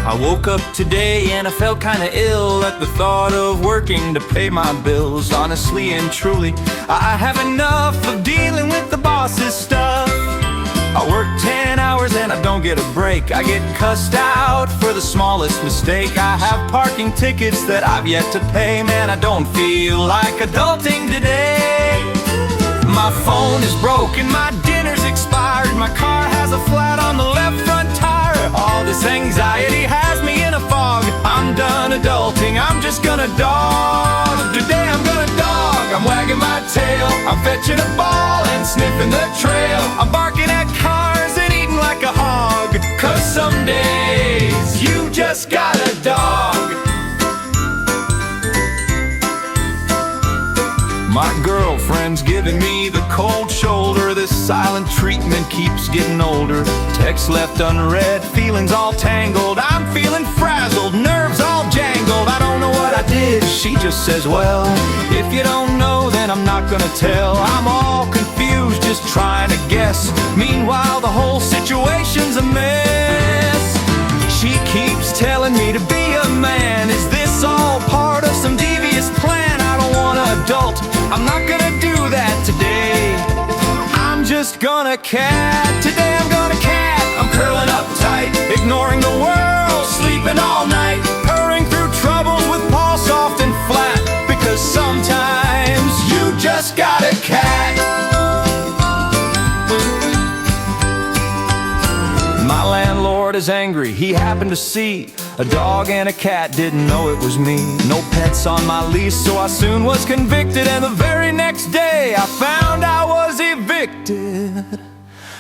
I woke up today and I felt kinda ill at the thought of working to pay my bills. Honestly and truly, I have enough of dealing with the boss's stuff. I work 10 hours and I don't get a break. I get cussed out for the smallest mistake. I have parking tickets that I've yet to pay. Man, I don't feel like adulting today. My phone is broken, my dinner's expired, my car has a flat on the left front tire. All this anxiety has me in a fog. I'm done adulting, I'm just gonna dog. Today I'm gonna dog, I'm wagging my tail, I'm fetching a ball and sniffing the trail. I'm barking at cars and eating like a hog, 'cause some days you just got a dog. My girlfriend's giving me the cold shoulder. This silent treatment keeps getting older. Text left unread, feelings all tangled. I'm feeling frazzled, nerves all jangled. I don't know what I did, she just says, well, if you don't know, then I'm not gonna tell. I'm all confused, just trying to guess. Meanwhile, the whole situation's a mess. She keeps telling me to be a man. Is this all part of some devious plan? I don't wanna adult, I'm not gonna do that today. I'm just gonna cat. Today I'm gonna cat. I'm curling up tight, ignoring the world, sleeping all night, purring through troubles with paws soft and flat, because sometimes you just got a cat. My landlord is angry, he happened to see a dog and a cat, didn't know it was me. No pets on my lease, so I soon was convicted. And the very next day I found I was evicted.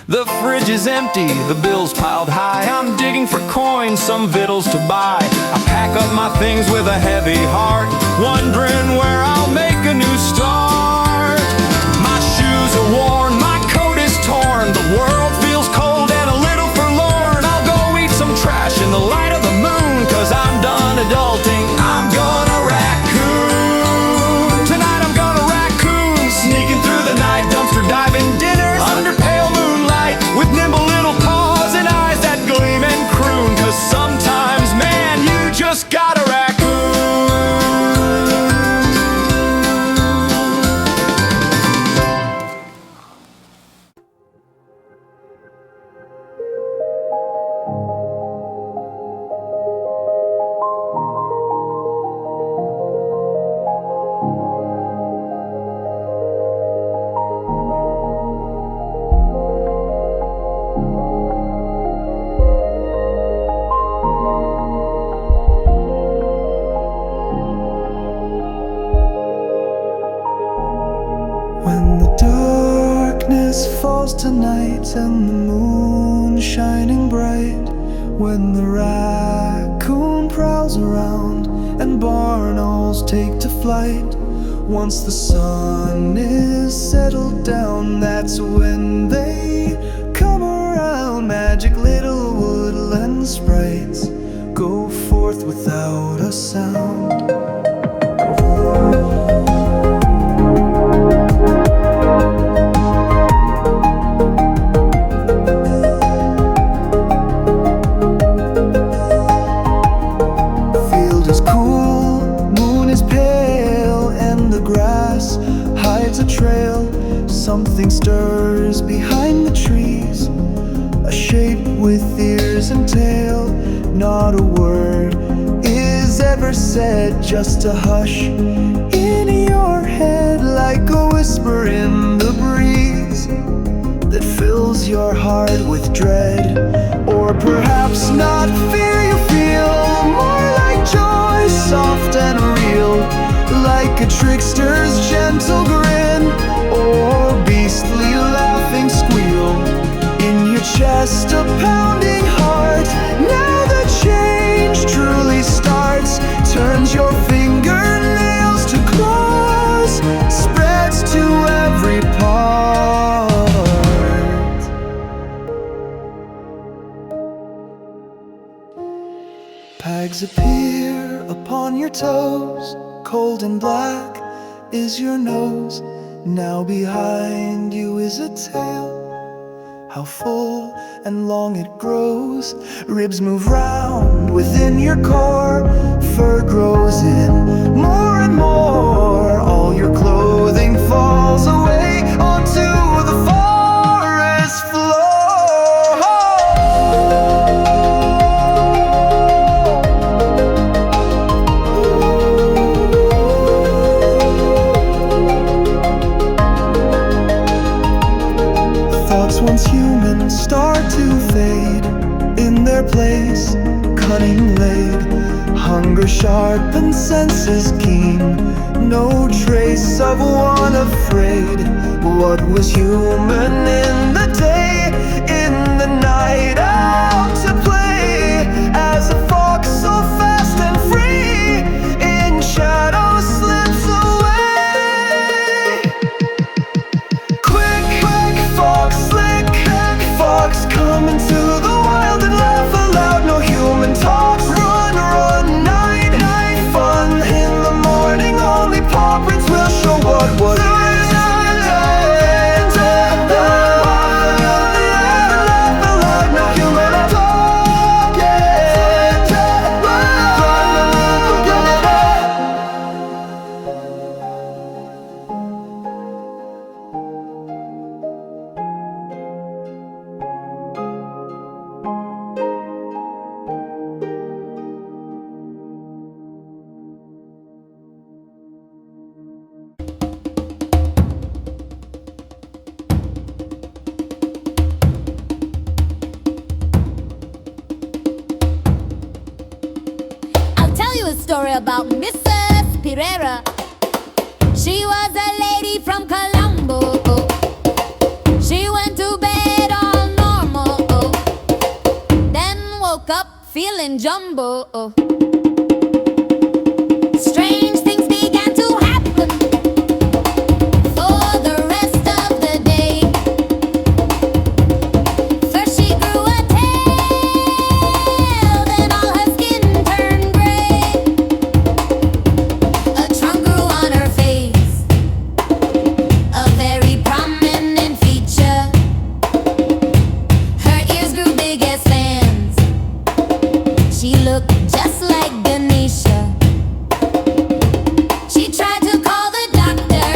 The fridge is empty, the bills piled high. I'm digging for coins, some victuals to buy. I pack up my things with a heavy heart, wondering where I'll make a new start. My shoes are worn, my coat is torn, the world feels cold and a little forlorn. I'll go eat some trash in the light of the moon, 'cause I'm done adulting, I'm gonna raccoon. Tonight I'm gonna raccoon, sneaking through the night, dumpster diving dinners under pale moonlight, with nimble little paws and eyes that gleam and croon. 'Cause sometimes, man, you just gotta raccoon. Tonight and the moon shining bright, when the raccoon prowls around and barn owls take to flight. Once the sun is settled down, that's when they come around. Magic little woodland sprites go forth without a sound. Something stirs behind the trees, a shape with ears and tail. Not a word is ever said, just a hush in your head, like a whisper in the breeze that fills your heart with dread. Or perhaps not fear you feel, more like joy, soft and real, like a trickster's gentle grin, or beastly laughing squeal. In your chest a pounding heart, now the change truly starts. Turns your fingernails to claws, spreads to every part. Pegs appear upon your toes, cold and black is your nose. Now behind you is a tail, how full and long it grows. Ribs move round within your core. Fur grows in more and more. All your clothing falls away onto the forest floor. Thoughts once human start to fade. In their place, cunning laid. Hunger sharpened, senses keen. No trace of one afraid. What was human in the day, in the night, out to play? As a fox so fast and free, in shadow slips away. Quick, quick, fox, slick fox, come into the wild and laugh aloud. No human talks. Run, run, night, night, fun in the morning. Only paw prints will show what was. Story about Mrs. Pereira. She was a lady from Colombo. She went to bed all normal, then woke up feeling jumbo. Strange things began to happen for the rest of the day. First she grew a tail, then all her skin turned gray. A trunk grew on her face, a very prominent feature. Her ears grew big as fans. She looked just like Ganesha. She tried to call the doctor,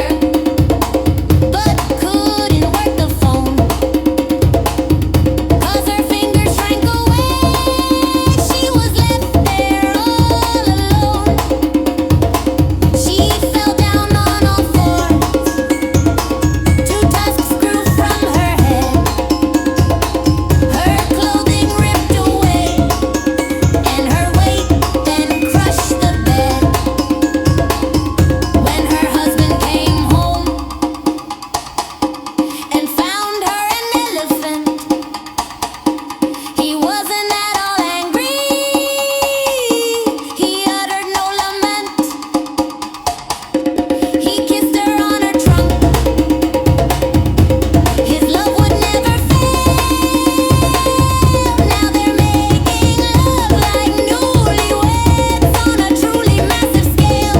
but couldn't work the phone, 'cause her fingers shrank away. She was left there all alone. She fell down on all fours. Two tusks grew from her head. Her clothing ripped away, and her weight then crushed the bed. When her husband came home and found her an elephant, he wasn't at all angry. He uttered no lament. He kissed her on her trunk. His love would never fail. Now they're making love like newlyweds on a truly massive scale.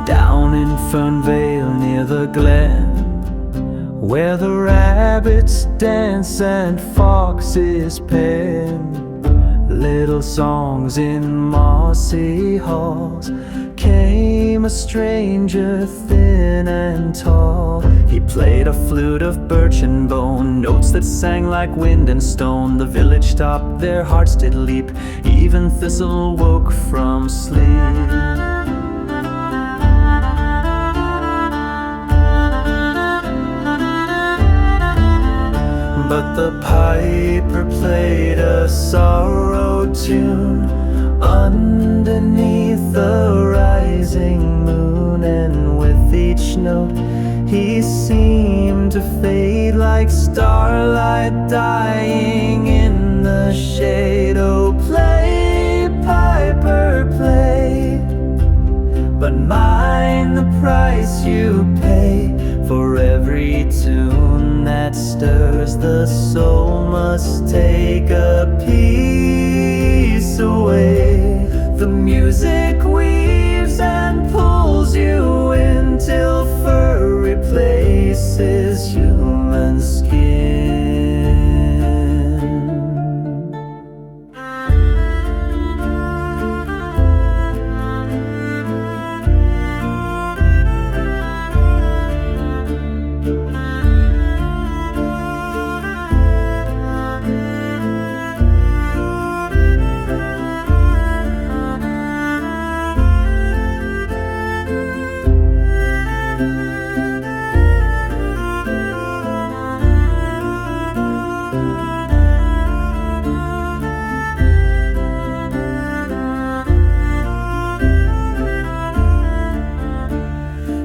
Down in Fernvale near the glen, where the rabbits dance and foxes pen, little songs in mossy halls, came a stranger thin and tall. He played a flute of birch and bone, notes that sang like wind and stone. The village stopped, their hearts did leap, even Thistle woke from sleep. But the piper played a sorrow tune underneath the rising moon, and with each each note. He seemed to fade like starlight dying in the shade. Oh, play, piper, play, but mind the price you pay. For every tune that stirs the soul must take a piece away. The music weaves and pulls you in till fur replaces human skin.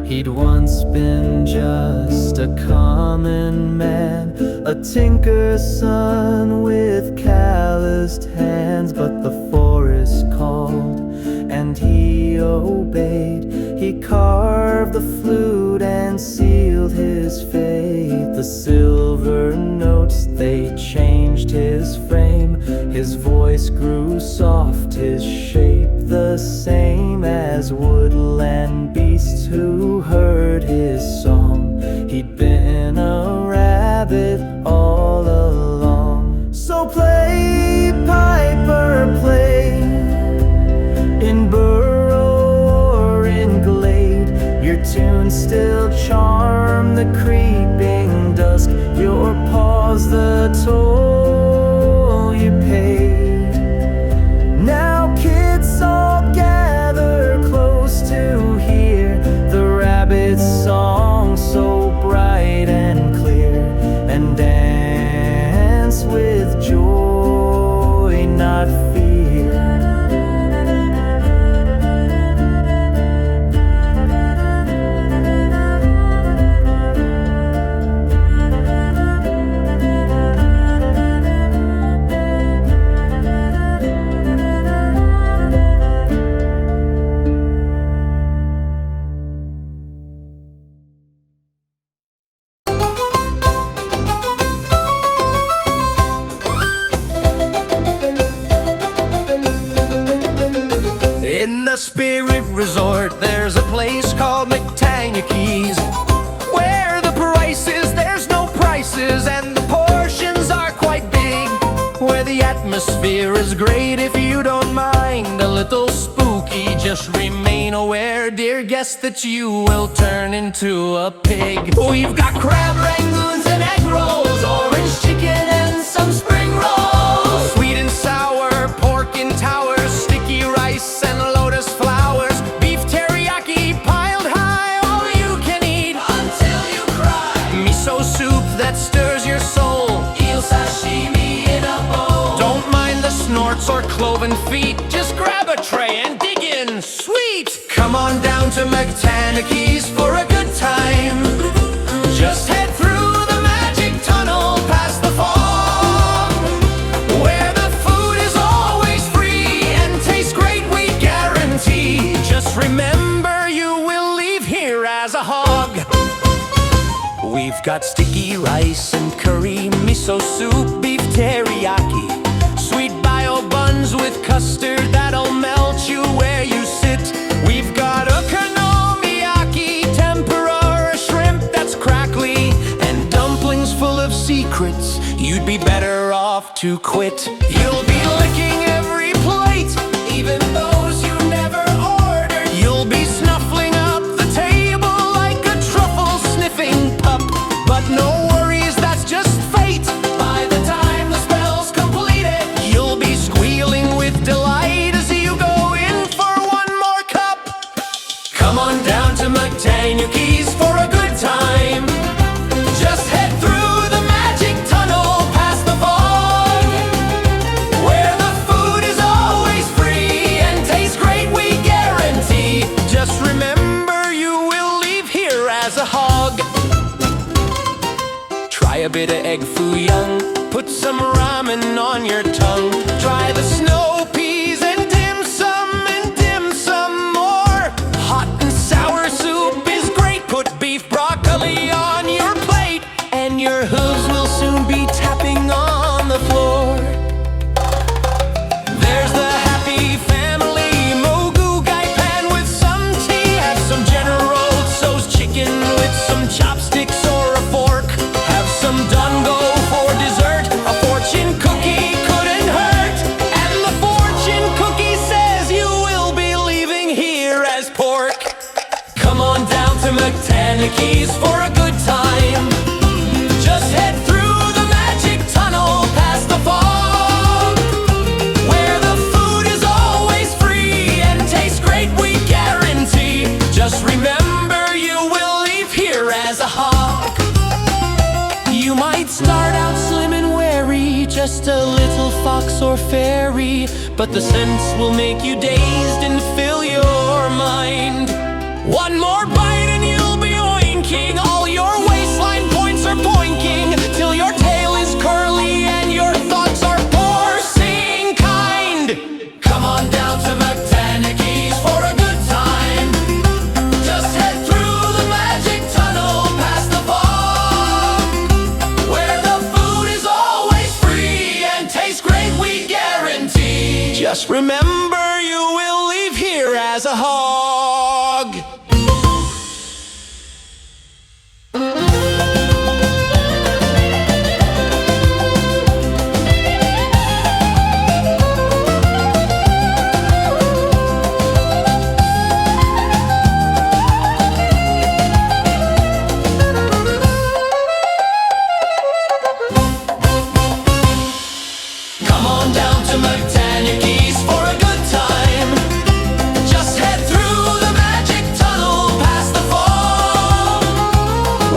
He'd once been just a common man, a tinker's son with calloused hands. But the forest called and he obeyed. He carved the flute and sealed his fate. The silver notes, they changed his frame. His voice grew soft, his shape the same as woodland beasts who heard his song. He'd been a rabbit all along. So play, piper, play, in burrow or in glade. Your tunes still charm the creeping dusk. Your paws the toll you paid. Now kids all gather close to hear the rabbit's song so bright and clear, and dance with joy, not fear. In the spirit resort, there's a place called McTanuki's, where the prices, there's no prices, and the portions are quite big. Where the atmosphere is great if you don't mind a little spooky. Just remain aware, dear guest, that you will turn into a pig. We've got crab rangoons and egg rolls, orange chicken and some spring rolls, sweet and sour, pork in towers, sticky rice and lotus flowers, beef teriyaki piled high, all you can eat until you cry. Miso soup that stirs your soul, eel sashimi in a bowl. Don't mind the snorts or cloven feet, just grab a tray and dig in, sweet. Come on down to McTanuki's for a good time. Just head through the magic tunnel past the fog, where the food is always free and tastes great, we guarantee. Just remember, you will leave here as a hog. We've got sticky rice and curry, miso soup, beef teriyaki, sweet bio buns with custard that'll melt you where you sit. We've got okonomiyaki, tempura, shrimp that's crackly, and dumplings full of secrets you'd be better off to quit. You'll be licking every plate, even those you never ordered. You'll be snuffling up the table like a truffle sniffing pup. But no worries, that's just fate. By the time the spell's completed, you'll be squealing with delight as you go in for one more cup. Come on down to McTanuki's for a good time. Just head through the magic tunnel past the fog, as a hog. Try a bit of egg foo young, put some ramen on your tongue. Try the snow peas and dim some more. Hot and sour soup is great, put beef broccoli on your plate, and your hooves will soon be tapping on the floor. There's the happy family mogu gai pan with some tea. Have some General Tso's chicken with some chopsticks or a fork. Have some dango for dessert. A fortune cookie couldn't hurt. And the fortune cookie says you will be leaving here as pork. Come on down to McTanuki's for a good time. Just head through the magic tunnel past the fog, where the food is always free and tastes great, we guarantee. Just remember you will leave here as a hog. You might start out slim and wary, just a little fox or fairy, but the scents will make you dazed and fill your mind. One more bite and you'll be oinking. All your waistline points are pointing till your tail is curly and your thoughts are porcine kind. Come on down to McTanuki's for a good time. Just head through the magic tunnel past the fog, where the food is always free and tastes great, we guarantee. Just remember you will leave here as a hog. Come on down to McTanuki's for a good time. Just head through the magic tunnel past the fog,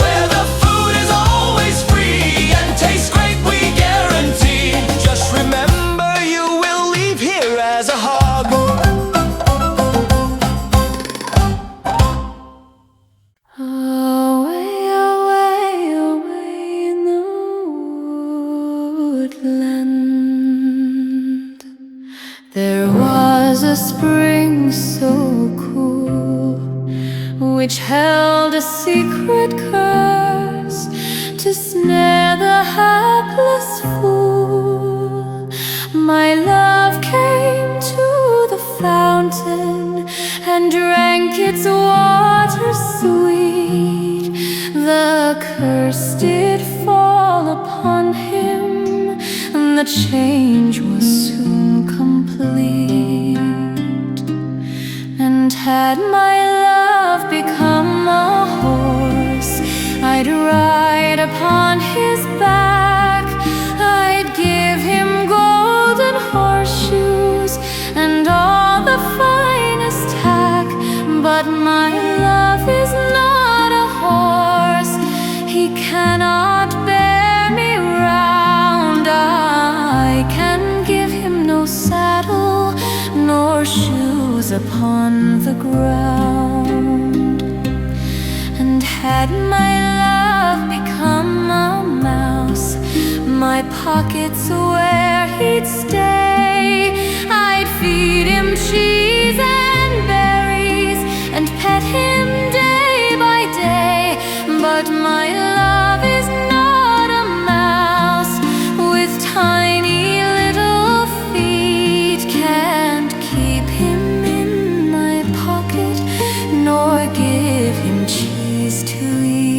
where the food is always free and tastes great, we guarantee. Just remember you will leave here as a hog. Away, away, away in the woodland, there was a spring so cool, which held a secret curse to snare the hapless fool. My love came to the fountain and drank its water sweet. The curse did fall upon him, and the change was soon complete. And had my love become a horse, I'd ride upon his back. I'd give him golden horseshoes and all the finest tack. But my love is not a horse, he cannot bear me round. I can give him no saddle nor shoes upon the ground. And had my love become a mouse, my pockets where he'd stay, I'd feed him cheese and berries and pet him day by day. But my love is not a mouse with tiny little feet, can't keep him in my pocket nor give him cheese to eat.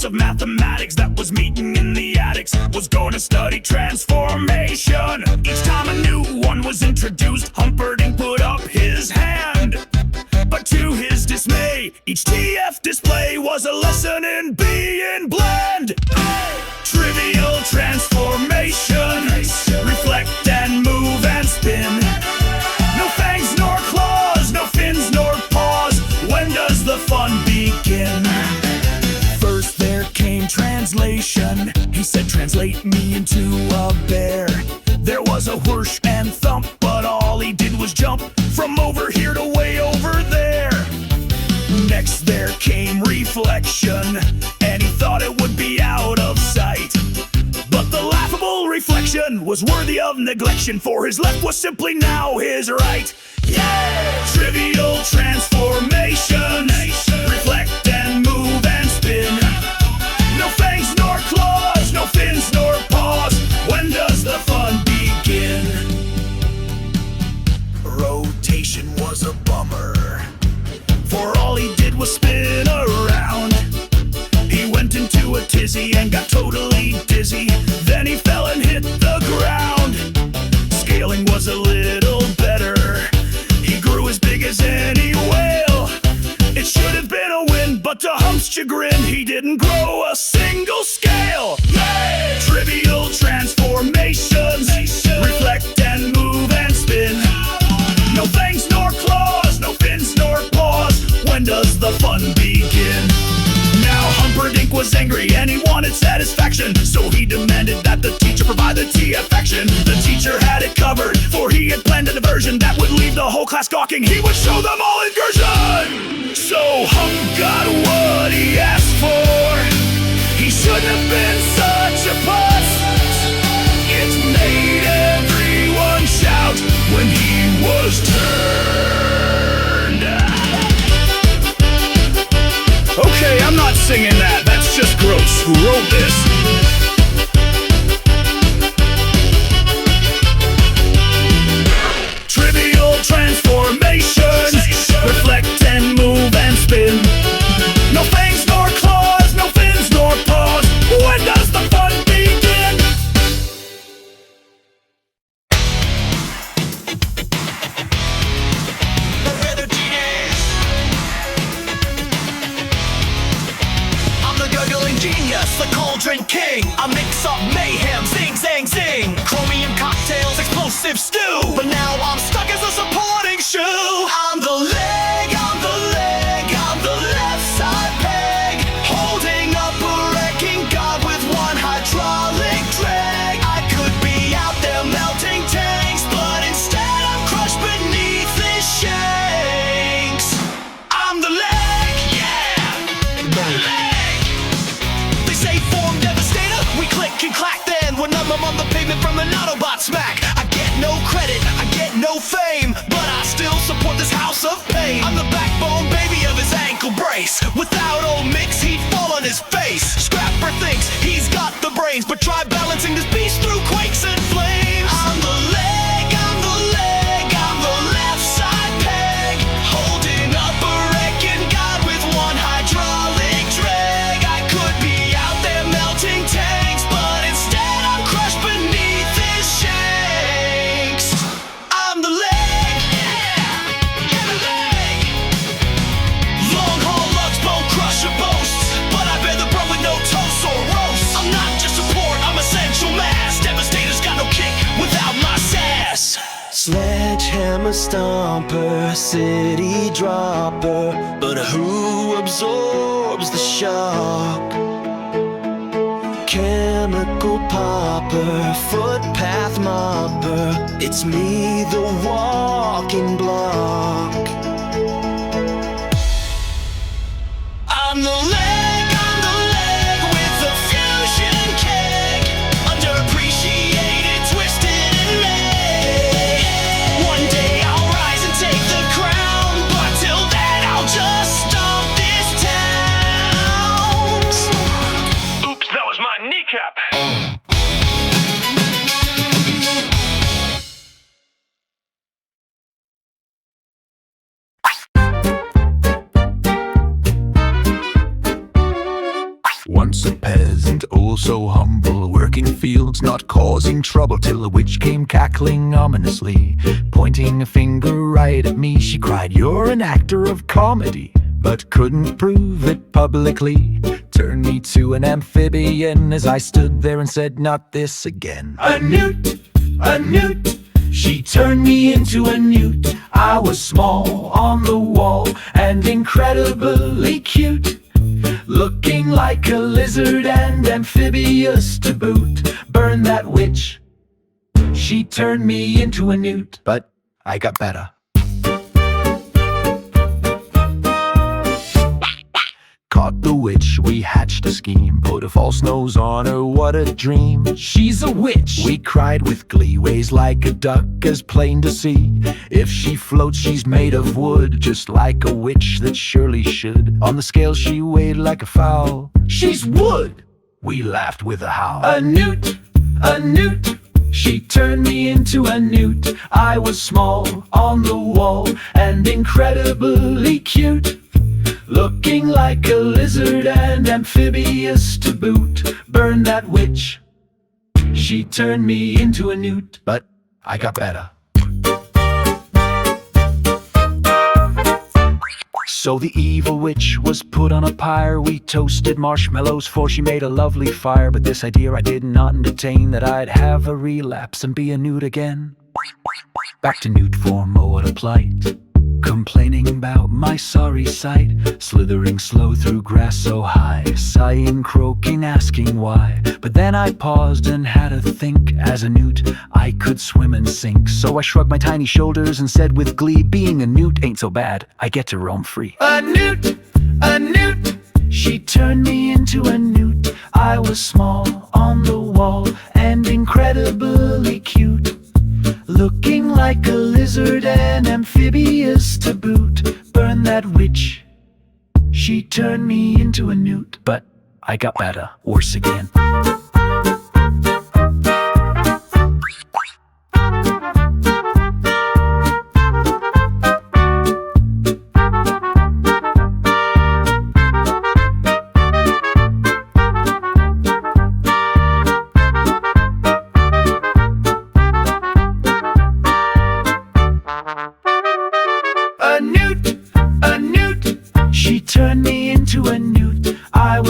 of mathematics that was meeting in the attics was going to study transformation. Each time a new one was introduced, Humperdinck put up his hand. But to his dismay, each TF display was a lesson in being bland. Trivial transformation, reflect and move and spin. No fangs nor claws, no fins nor paws. When does the fun begin? First there came translation. He said, translate me into a bear. There was a whoosh and thump, but all he did was jump from over here to way over there. Next there came reflection, and he thought it would be out of sight. But the laughable reflection was worthy of neglection, for his left was simply now his right. Yeah! Trivial transformation, reflect and move and spin. No fangs nor claws, no fins nor paws. When does the fun begin? Rotation was a bummer, for all he did was spin around. He went into a tizzy and got totally dizzy. Then he fell and hit the ground. Scaling was a little better. He grew as big as any whale. It should have been a win, but to Hump's chagrin, he didn't grow a single scale. Yay! Trivial transformations, reflect and move and spin. No fangs nor claws, no fins nor paws. When does the fun begin? Now Humperdinck was angry and he wanted satisfaction, so he demanded that the teacher provide the TF action. The teacher had it covered, for he had planned a diversion that would leave the whole class gawking. He would show them all incursion. So Hump got what he asked for. He shouldn't have been such a puss. It made everyone shout when he was turned. Okay, I'm not singing that. That's just gross. Who wrote this? Trivial transformations, reflect and move and spin. No fangs nor claws, no fins nor paws. When does the fun begin? I'm the gurgling genius, the cauldron king. I mix up mayhem, zing, zang, zing. Chromium cocktails, explosive stew. But now I'm stuck as a supporting shoe. I'm the leg, I'm the leg, I'm the left side peg. Holding up a wrecking god with one hydraulic drag. I could be out there melting tanks, but instead I'm crushed beneath his shanks. I'm the leg, yeah, the leg. They say form devastator, we click and clack then. When I'm on the pavement from an Autobot smack. I get no credit, I get no fame, but I still support this house of pain. I'm the backbone baby of his ankle brace. Without old Mix, he'd fall on his face. Scrapper thinks he's got the brains, but try balancing this beast through quakes and flames. I'm the leg, I'm the leg, I'm the left side peg. Holding up a wrecking god with one hydraulic drag. I could be out there melting tanks, but instead I'm crushed beneath his shanks. I'm the leg, yeah, the leg. Long haul lugs, bone crusher boasts, but I bear the brunt with no toast or roast. I'm not just support, I'm essential mass. Devastator's got no kick without my sass. Sledgehammer stomper, city dropper, but who absorbs the shock? Chemical popper, footpath mopper, it's me, the walking block. I'm the leg with the fusion keg. Underappreciated, twisted and made. One day I'll rise and take the crown, but till then I'll just stomp this town. Oops, that was my kneecap. so humble, working fields, not causing trouble, till the witch came cackling ominously, pointing a finger right at me. She cried, "You're an actor of comedy," but couldn't prove it publicly. Turned me to an amphibian as I stood there and said, "Not this again." A newt, a newt. She turned me into a newt. I was small on the wall and incredibly cute, looking like a lizard and amphibious to boot. Burn that witch. She turned me into a newt, but I got better. Caught the witch, we hatched a scheme, put a false nose on her, what a dream. She's a witch, we cried with glee, weighs like a duck, as plain to see. If she floats, she's made of wood, just like a witch that surely should. On the scale she weighed like a fowl. She's wood! We laughed with a howl. A newt, a newt. She turned me into a newt. I was small on the wall and incredibly cute, looking like a lizard and amphibious to boot. Burn that witch. She turned me into a newt, but I got better. So the evil witch was put on a pyre. We toasted marshmallows for she made a lovely fire. But this idea I did not entertain, that I'd have a relapse and be a newt again. Back to newt form, oh what a plight. Complaining about my sorry sight, slithering slow through grass so high, sighing, croaking, asking why. But then I paused and had a think. As a newt, I could swim and sink. So I shrugged my tiny shoulders and said with glee, being a newt ain't so bad, I get to roam free. A newt, a newt. She turned me into a newt. I was small on the wall and incredibly cute, looking like a lizard and amphibious to boot. Burn that witch. She turned me into a newt, but I got better, worse again.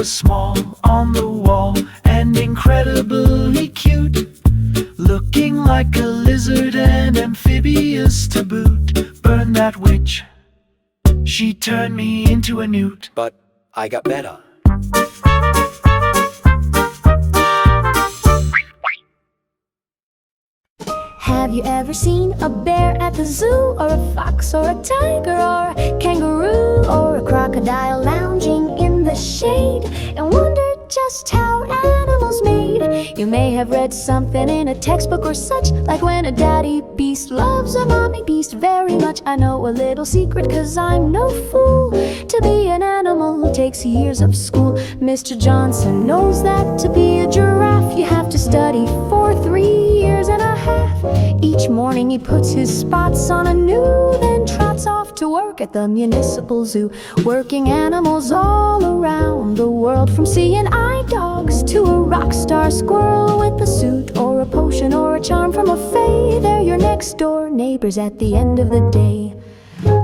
Small on the wall and incredibly cute, looking like a lizard and amphibious to boot. Burn that witch. She turned me into a newt, but I got better. Have you ever seen a bear at the zoo, or a fox, or a tiger, or a kangaroo, or a crocodile lounging in the shade, and wondered just how animals made? You may have read something in a textbook or such, like when a daddy beast loves a mommy beast very much. I know a little secret, 'cause I'm no fool. To be an animal takes years of school. Mr. Johnson knows that to be a giraffe you have to study for 3 years and a half. Each morning he puts his spots on anew, then trots off to work at the municipal zoo, working animals all around the world, from seeing eye dogs to a rock star squirrel with a suit or a potion or a charm from a fae. They're your next door neighbors at the end of the day.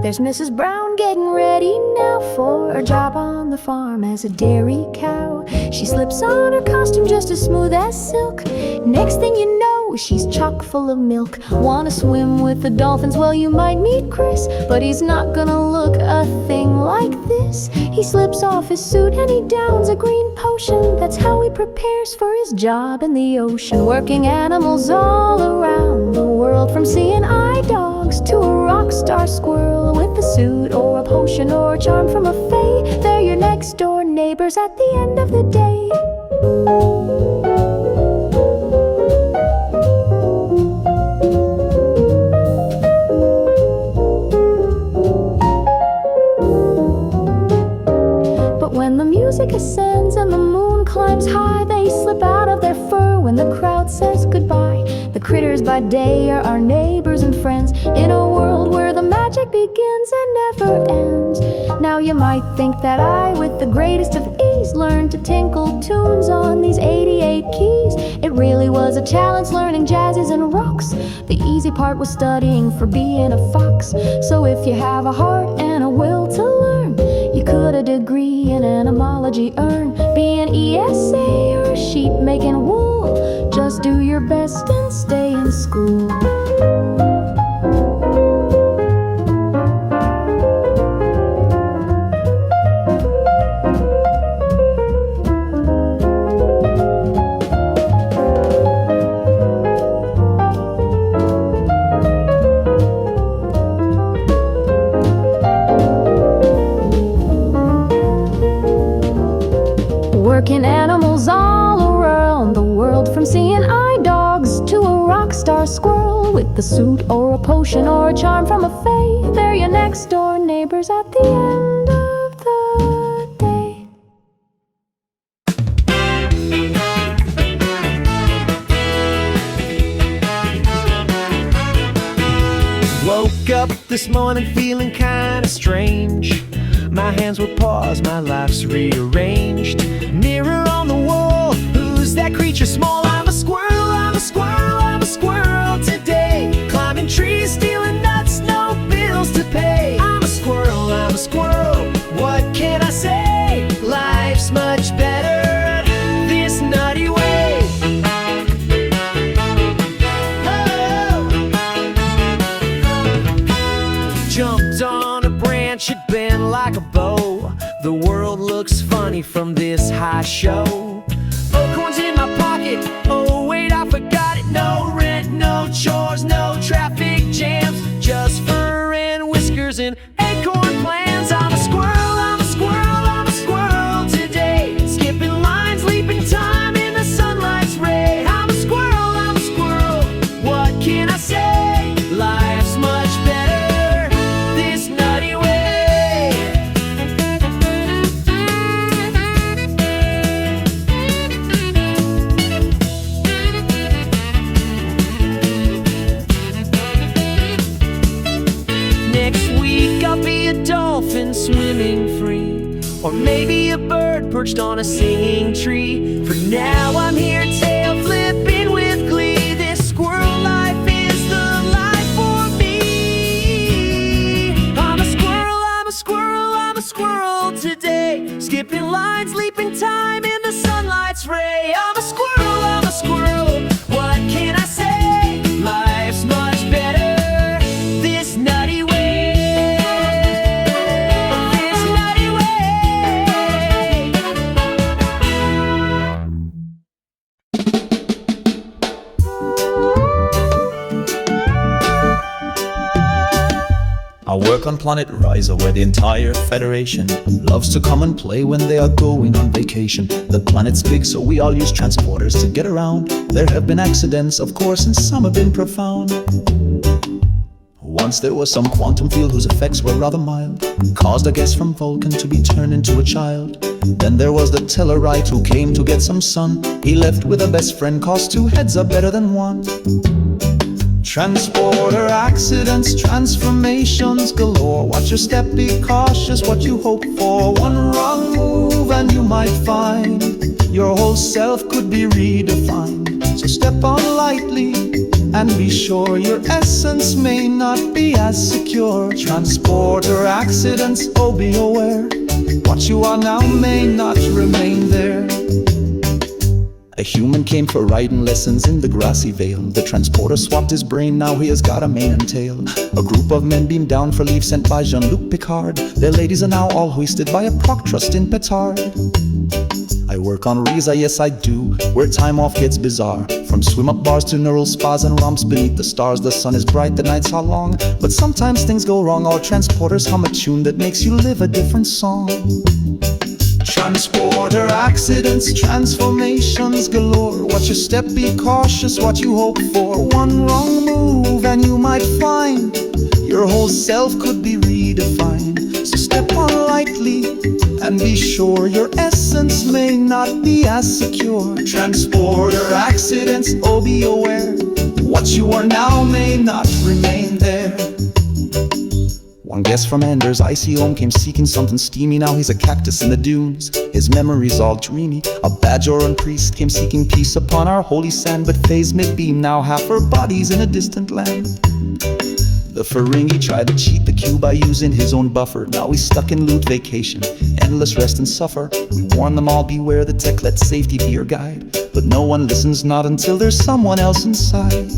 There's Mrs. Brown getting ready now for a job on the farm as a dairy cow. She slips on her costume just as smooth as silk. Next thing you know, she's chock full of milk. Wanna swim with the dolphins? Well, you might meet Chris, but he's not gonna look a thing like this. He slips off his suit and he downs a green potion. That's how he prepares for his job in the ocean, working animals all around the world, from seeing eye dogs to a rock star squirrel with a suit or a potion or a charm from a fae. They're your next door neighbors at the end of the day. But when the music ascends and the moon climbs high, they slip out of their fur when the crowd says goodbye. The critters by day are our neighbors and friends, in a world where the magic magic begins and never ends. Now you might think that I, with the greatest of ease, learned to tinkle tunes on these 88 keys. It really was a challenge learning jazzes and rocks. The easy part was studying for being a fox. So if you have a heart and a will to learn, you could a degree in entomology earn. Be an ESA or a sheep making wool. Just do your best and stay in school. Working animals all around the world, from seeing eye dogs to a rock star squirrel with a suit or a potion or a charm from a fae. They're your next door neighbors at the end of the day. Woke up this morning feeling kinda strange. My hands were paused, my life's rearranged. Mirror on the wall, who's that creature small? I'm a squirrel, I'm a squirrel, I'm a squirrel today. Climbing trees, stealing nuts, no bills to pay. I'm a squirrel, I'm a squirrel, what can I say? Life's much better this nutty way. Oh. Jumped on a branch, it bent like a bow. The world looks funny from this high show. Acorns in my pocket, oh wait, I forgot it. No rent, no chores, no traffic jams. Just fur and whiskers and acorn plans. I'm a squirrel, I'm a squirrel, I'm a squirrel today. Skipping lines, leaping time in the sunlight's ray. I'm a squirrel, what can I say? Life's much better this nutty way. Dolphin swimming free, or maybe a bird perched on a singing tree. For now I'm here tail flipping with glee. This squirrel life is the life for me. I'm a squirrel, I'm a squirrel, I'm a squirrel today. Skipping lines, leaping time in the sunlight's ray. I'm a squirrel, what can I say? Life's much better this nutty way. I work on planet Riser, where the entire Federation loves to come and play when they are going on vacation. The planet's big, so we all use transporters to get around. There have been accidents, of course, and some have been profound. Once there was some quantum field whose effects were rather mild, caused a guest from Vulcan to be turned into a child. Then there was the Tellarite who came to get some sun. He left with a best friend, cause two heads are better than one. Transporter accidents, transformations galore. Watch your step, be cautious what you hope for. One wrong move and you might find your whole self could be redefined. So step on lightly and be sure your essence may not be as secure. Transporter accidents, oh be aware. What you are now may not remain there. A human came for riding lessons in the grassy vale. The transporter swapped his brain, now he has got a mane and tail. A group of men beamed down for leave sent by Jean-Luc Picard. Their ladies are now all hoisted by a proc trust in petard. I work on Riza, yes I do, where time off gets bizarre. From swim-up bars to neural spas and romps beneath the stars. The sun is bright, the nights are long, but sometimes things go wrong. Our transporters hum a tune that makes you live a different song. Transporter accidents, transformations galore. Watch your step, be cautious what you hope for. One wrong move and you might find your whole self could be redefined. So step on lightly and be sure your essence may not be as secure. Transporter accidents, oh be aware. What you are now may not remain there. One guest from Ender's icy home came seeking something steamy. Now he's a cactus in the dunes, his memories all dreamy. A Bajoran priest came seeking peace upon our holy sand, but Faye's mid-beam, now half her body's in a distant land. The Ferengi tried to cheat the queue by using his own buffer. Now he's stuck in loot vacation, endless rest and suffer. We warn them all, beware the tech, let safety be your guide. But no one listens, not until there's someone else inside.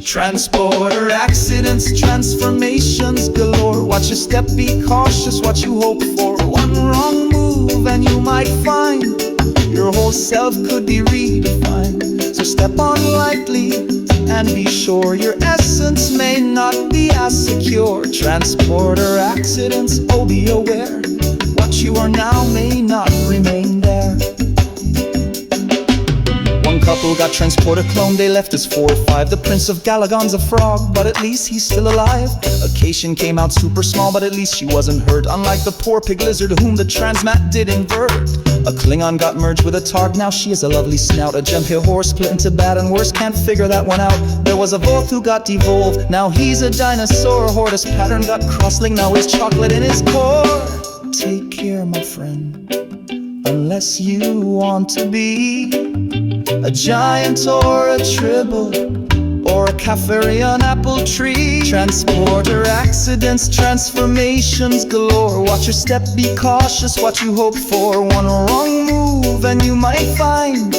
Transporter accidents, transformations galore. Watch your step, be cautious what you hope for. One wrong move and you might find your whole self could be redefined. So step on lightly and be sure your essence may not be as secure. Transporter accidents, oh be aware, what you are now may not remain there. One couple got transporter cloned, they left as 4 or 5. The Prince of Galagon's a frog, but at least he's still alive. Acacian came out super small, but at least she wasn't hurt, unlike the poor pig lizard whom the transmat did invert. A Klingon got merged with a Targ, now she is a lovely snout. A Jem'Hir horse split into bad and worse, can't figure that one out. There was a Voth who got devolved, now he's a dinosaur. Hortus pattern got cross-linked, now he's chocolate in his core. Take care, my friend, unless you want to be a giant or a tribble or a Caffarian apple tree. Transporter accidents, transformations galore. Watch your step, be cautious what you hope for. One wrong move and you might find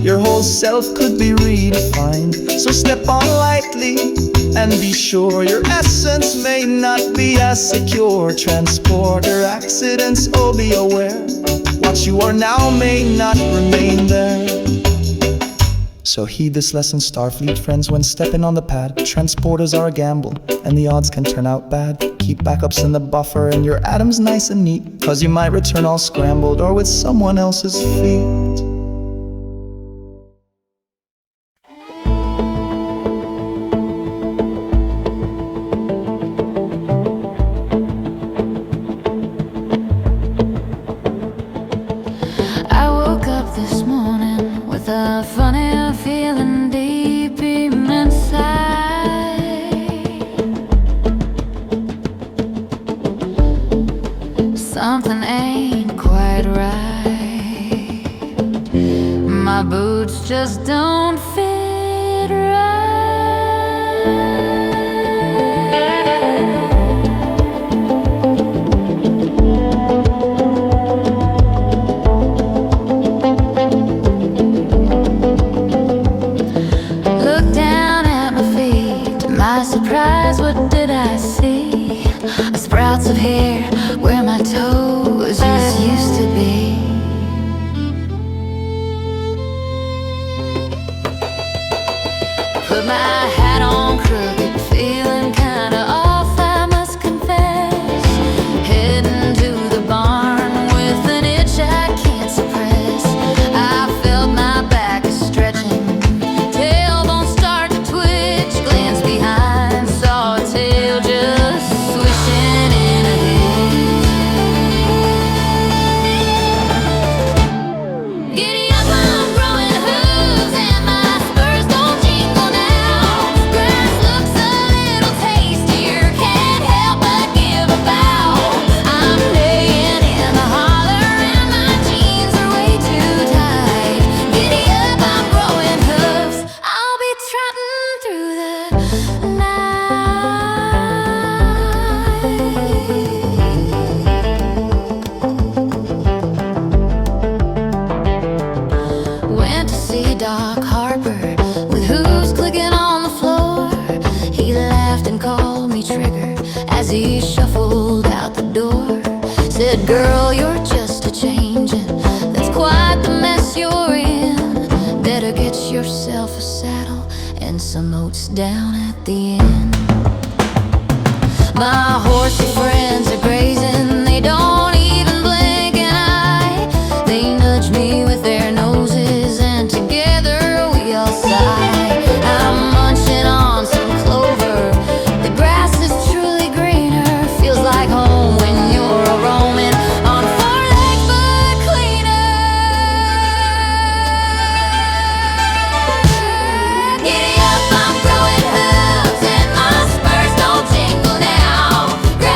your whole self could be redefined. So step on lightly and be sure your essence may not be as secure. Transporter accidents, oh be aware, what you are now may not remain there. So heed this lesson, Starfleet friends, when stepping on the pad. Transporters are a gamble, and the odds can turn out bad. Keep backups in the buffer and your atoms nice and neat, cause you might return all scrambled or with someone else's feet. I woke up this morning with a funny feeling deep inside. Something ain't quite right. My boots just don't fit right. Surprise, what did I see? Sprouts of hair where my toes used to be. Put my hat on crooked, feeling kinda off, I must confess. Heading to the barn with an itch I can't suppress. I felt my back stretching, tailbone start to twitch, glance behind, saw a tail just swishing in a ditch. Giddy up, I'm growing hooves and my spurs don't jingle now. Grass looks a little tastier, can't help but give a bow. I'm laying in the holler and my jeans are way too tight. Giddy up, I'm growing hooves, I'll be trotting through the night. Went to see Doc Harper with hooves clicking on the floor. He laughed and called me Trigger as he shuffled out the door. Said, girl, you're just a changin', that's quite the mess you're in. Better get yourself a saddle and some oats down at the end. My horsey friends are grazing, they don't even blink an eye. They nudge me with their noses and together we all sigh. I'm munching on some clover, the grass is truly greener. Feels like home when you're a roaming on 4 legs but cleaner. Giddy up, I'm growing hooves and my spurs don't jingle now. Grass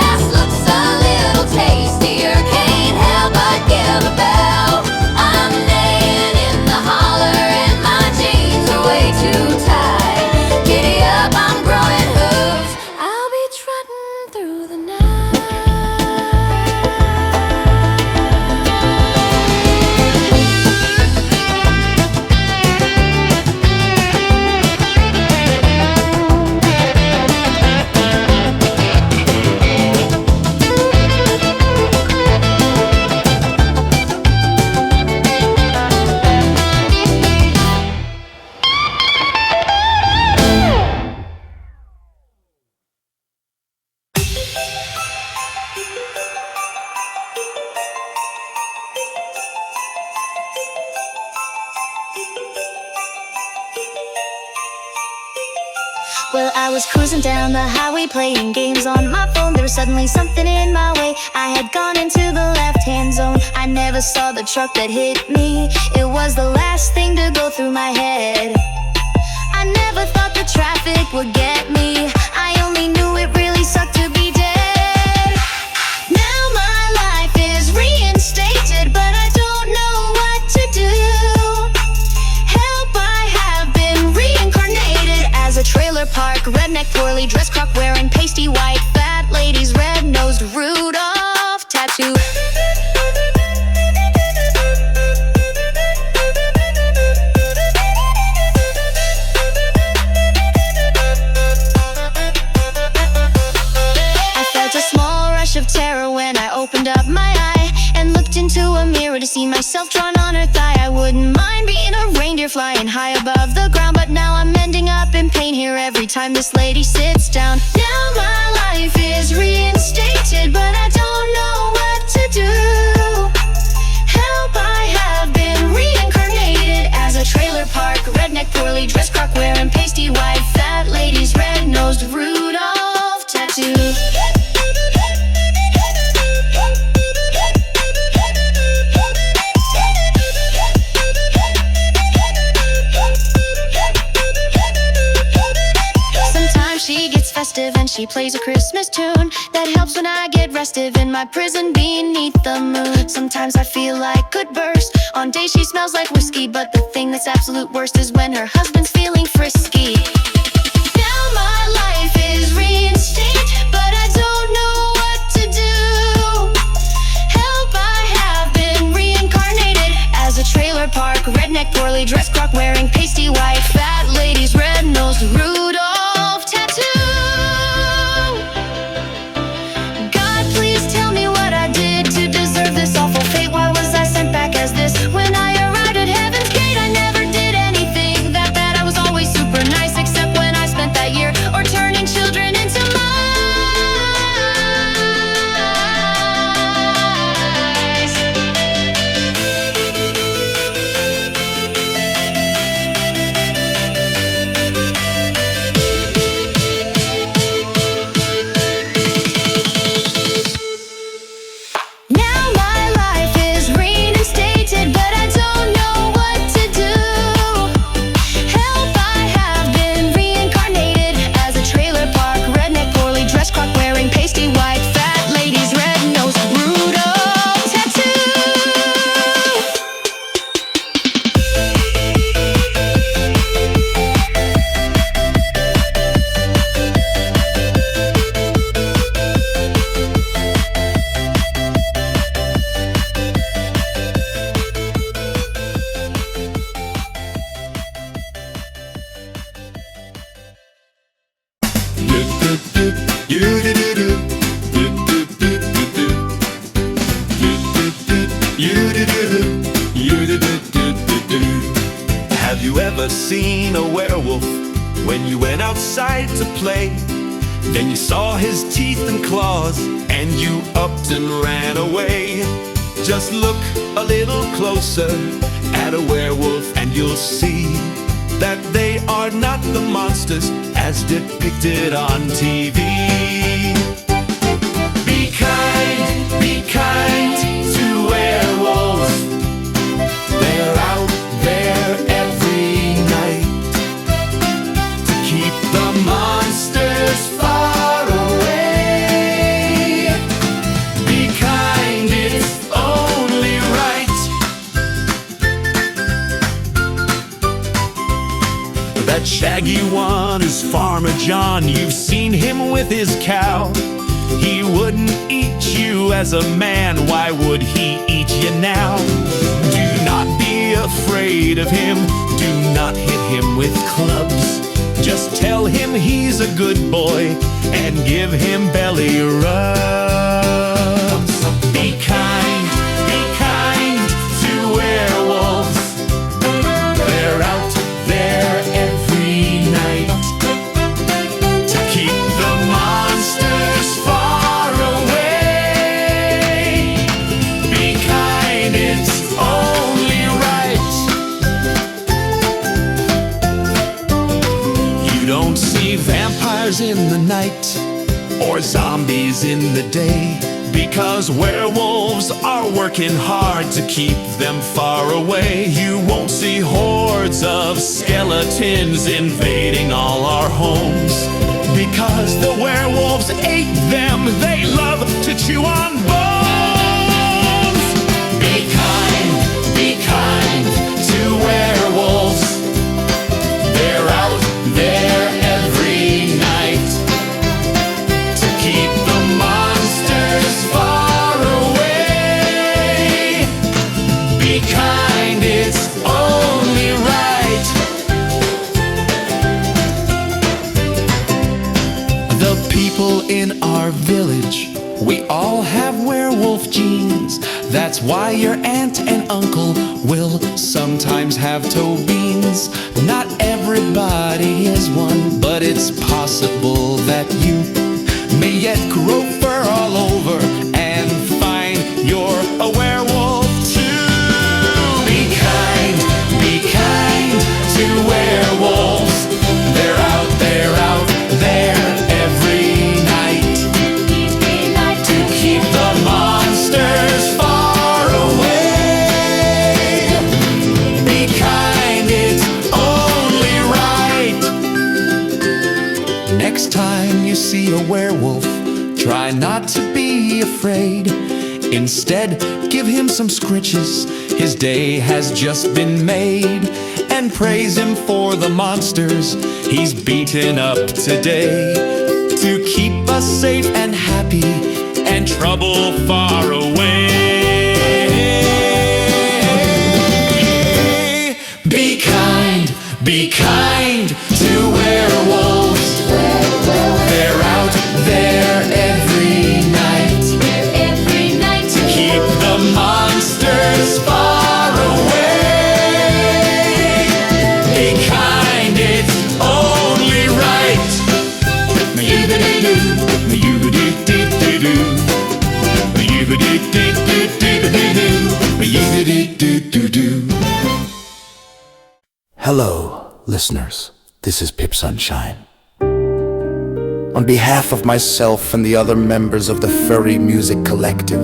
Well, I was cruising down the highway playing games on my phone. There was suddenly something in my way. I had gone into the left-hand zone. I never saw the truck that hit me. It was the last thing to go through my head. I never thought the traffic would get me. I only knew it really sucked to be dead. Now my life is reinstated, but I don't know what to do. Help, I have been reincarnated as a trailer park redneck, poorly dressed crock wearing pasty white fat lady's red-nosed Rudolph tattoo. Of terror when I opened up my eye and looked into a mirror to see myself drawn on her thigh. I wouldn't mind being a reindeer flying high above the ground, but now I'm ending up in pain here every time this lady sits down. Now my life is reinstated, but I don't know what to do. Help, I have been reincarnated as a trailer park redneck, poorly dressed crock wearing pasty white fat lady's red-nosed Rudolph tattoo. She gets festive and she plays a Christmas tune that helps when I get restive in my prison beneath the moon. Sometimes I feel like I could burst. On days she smells like whiskey, but the thing that's absolute worst is when her husband's feeling frisky. Now my life is reinstated, but I don't know what to do. Help, I have been reincarnated as a trailer park redneck, poorly dressed crock wearing pasty white fat lady's red-nosed Rudolph tattoo. God, please tell me what I did to deserve this awful fate. Why was I sent back as this? When I arrived at heaven's gate, I never did anything that bad. I was always super nice, except when I spent that year or turning children into mice. Now my life is reinstated, but I don't know what to do. Help, I have been reincarnated as a trailer park redneck, poorly dressed crock wearing pasty white fat lady's red-nosed Rudolph tattoo. Have you ever seen a werewolf when you went outside to play? Then you saw his teeth and claws and you upped and ran away. Just look a little closer at a werewolf and you'll see that they are not the monsters as depicted on TV. Be kind to werewolves. They're out there every night to keep the monsters far away. Be kind, it's only right. That shaggy one is Farmer John. You've seen him with his cow. He wouldn't eat you as a man. Why would he eat you now? Do not be afraid of him. Do not hit him with clubs. Just tell him he's a good boy and give him belly rubs. Be kind to werewolves. They're out there every night to keep the monsters far away. Be kind, it's only right. You don't see vampires in the night or zombies in the day, because werewolves are working hard to keep them far away. You won't see hordes of skeletons invading all our homes, because the werewolves ate them. They love to chew on bones. Be kind to werewolves. They're out there every night to keep the monsters far away. Be kind, it's only right. The people in our village, we all have werewolf genes. That's why your aunt and uncle will sometimes have toe beans. Not everybody is one, but it's possible that you may yet grow fur all over and find you're a werewolf too. Be kind to werewolves. They're out there every night to keep the monsters far away. Be kind, it's only right. Next time you see a werewolf, try not to be afraid. Instead, give him some scritches. His day has just been made. And praise him for the monsters he's beaten up today, to keep us safe and happy and trouble far away. Be kind to werewolves. They're out there every night to keep the monsters far away. Be kind, it's only right. Hello, listeners. This is Pip Sunshine. On behalf of myself and the other members of the Furry Music Collective,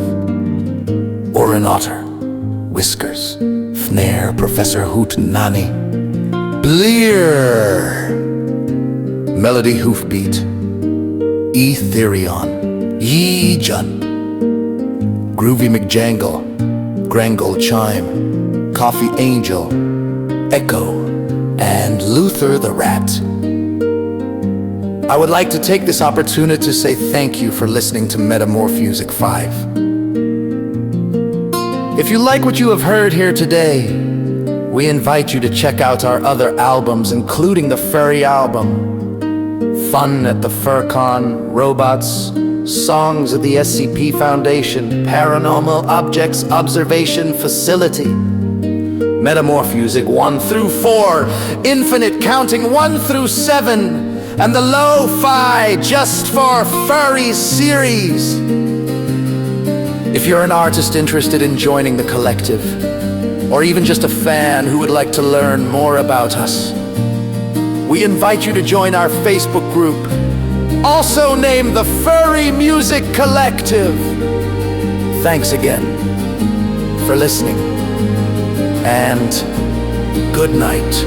Oren, Otter, Whiskers, Fnaire, Professor Hootenany, Bleargh, Melody Hoofbeat, Ethereon, Yijun, Groovy McJangle, Grangolchime, Coffee Angel, Echo, and Luthor the Rat. I would like to take this opportunity to say thank you for listening to Metamorphusic 5. If you like what you have heard here today, we invite you to check out our other albums, including the Furry album, Fun at the FurCon, Robots, Songs at the SCP Foundation, Paranormal Objects Observation Facility, Metamorphusic 1 through 4, Infinite Counting 1 through 7, and the Lo-Fi Just for Furries series. If you're an artist interested in joining the collective, or even just a fan who would like to learn more about us, we invite you to join our Facebook group, also named the Furry Music Collective. Thanks again for listening, and good night.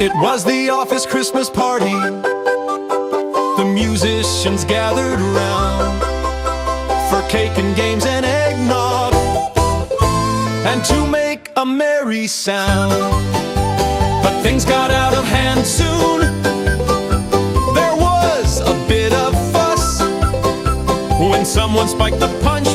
It was the office Christmas party. The musicians gathered around for cake and games and eggnog, and to make a merry sound. But things got out of hand soon. There was a bit of fuss when someone spiked the punch